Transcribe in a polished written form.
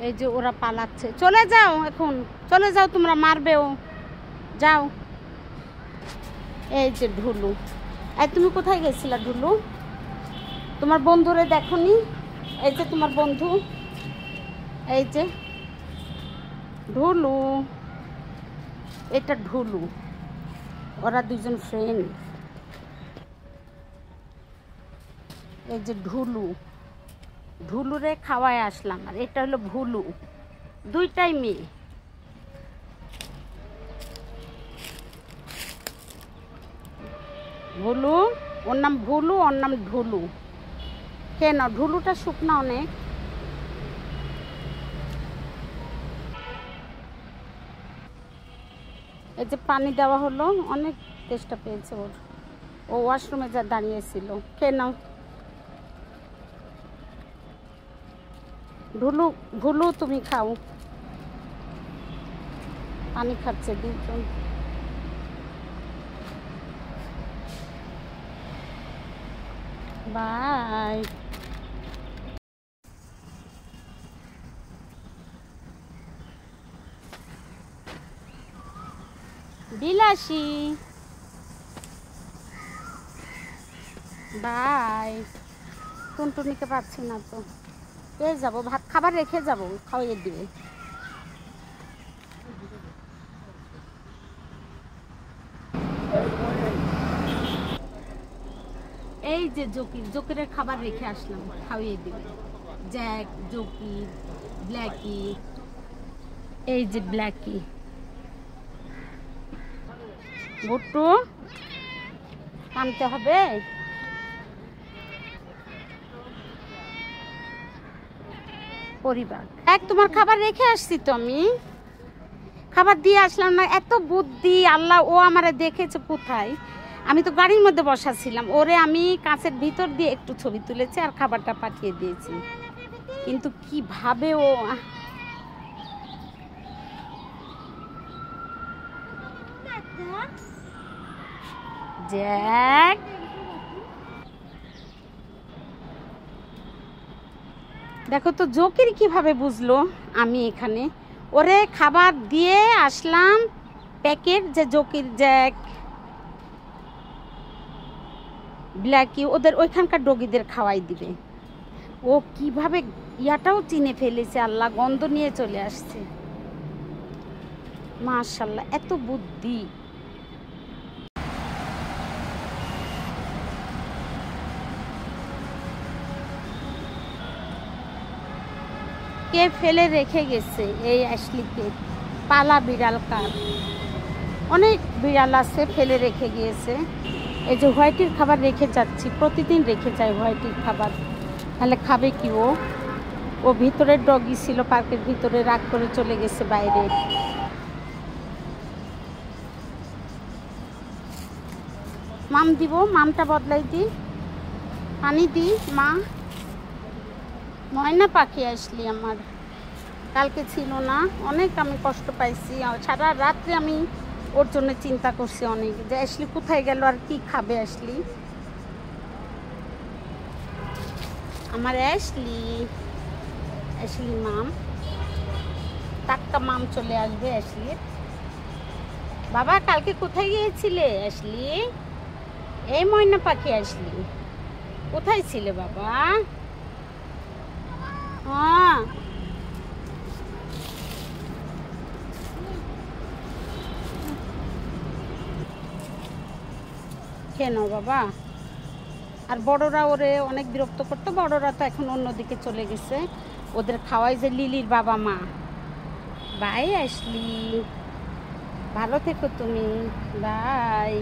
এই যে ওরা পালাচ্ছে, চলে যাও, এখন চলে যাও, তোমরা মারবেও, যাও। এই যে ঢুলু, এই তুমি কোথায় গেছিলা ঢুলু? তোমার বন্ধুরে দেখনি? এই যে তোমার বন্ধু, এই যে ঢুলু, এটা ঢুলু, ওরা দুজন ফ্রেন্ড। এই যে ঢুলু, ঢুলুরে খাওয়ায় আসলাম, আর এটা হলো ভুলু, দুইটাই মেয়ে। ভুলু, ওর নাম ভুলু, ওর নাম ঢুলু। কেন ঢুলুটা শুকনা অনেক। এই যে পানি দেওয়া হলো, অনেক তেষ্টা পেয়েছে ওর, ও ওয়াশরুমে যা দাঁড়িয়েছিল। কেন ঢুলু, ভুলু তুমি খাও, পানি খাচ্ছে দুজন। বাই। বিলাসী, বাই। টুনটুনিকে পাচ্ছি না তো, পেয়ে যাবো, ভাত খাবার রেখে যাবো, খাওয়াইয়ে দিবে। এই যে জকির, জকিরের খাবার রেখে আসলাম, খাওয়াইয়ে দিবে। জ্যাক, জকির, ব্ল্যাকি, এই যে ব্ল্যাকি। ভুট্টু টানতে হবে। পরিবার এক, তোমার খাবার রেখে আসছি তো, আমি খাবার দিয়ে আসলাম না। এত বুদ্ধি আল্লাহ, ও আমারে দেখেছে কোথায়, আমি তো গাড়ির মধ্যে বসাছিলাম, ওরে আমি কাঁচের ভিতর দিয়ে একটু ছবি তুলেছি আর খাবারটা পাঠিয়ে দিয়েছি, কিন্তু কিভাবে ও। জ্যাক, দেখো তো জকির কিভাবে বুঝলো আমি এখানে, ওরে খাবার দিয়ে আসলাম প্যাকেট, যে জকির, জ্যাক, ব্ল্যাকি ওদের ওইখানকার ডগিদের খাওয়াই দিবে। ও কিভাবে ইয়াটাও চিনে ফেলেছে, আল্লাহ, গন্ধ নিয়ে চলে আসছে। মাশাআল্লাহ, এত বুদ্ধি। কে ফেলে রেখে গেছে এই অ্যাশলিকে? পালা বিড়াল কার? অনেক বিড়াল আছে ফেলে রেখে গিয়েছে। এই যে হোয়াইটির খাবার রেখে যাচ্ছি, প্রতিদিন রেখে যায় হোয়াইটির খাবার, তাহলে খাবে কি ও? ও ভিতরের ডগি ছিল, পার্কের ভিতরে, রাগ করে চলে গেছে বাইরে। মাম দিব, মামটা বদলাই দি, পানি দি। মা, ময়না পাখি আসলি আমার, কালকে ছিল না, অনেক আমি কষ্ট পাইছি, সারা রাত্রে আমি ওর জন্য চিন্তা করছি অনেক, যে আসলি কোথায় গেল আর কি খাবে আসলি, আমার আসলি। আসলি মাম, টাটকা মাম চলে আসবে আসলি। বাবা কালকে কোথায় গিয়েছিলে আসলি? এই ময়না পাখি আসলি, কোথায় ছিলে বাবা? হ্যাঁ, কেন বাবা? আর বড়রা ওরে অনেক বিরক্ত করতো, বড়রা তো এখন অন্যদিকে চলে গেছে, ওদের খাওয়াই যে লিলির বাবা মা। বাই আসলি, ভালো থেকো তুমি, বাই।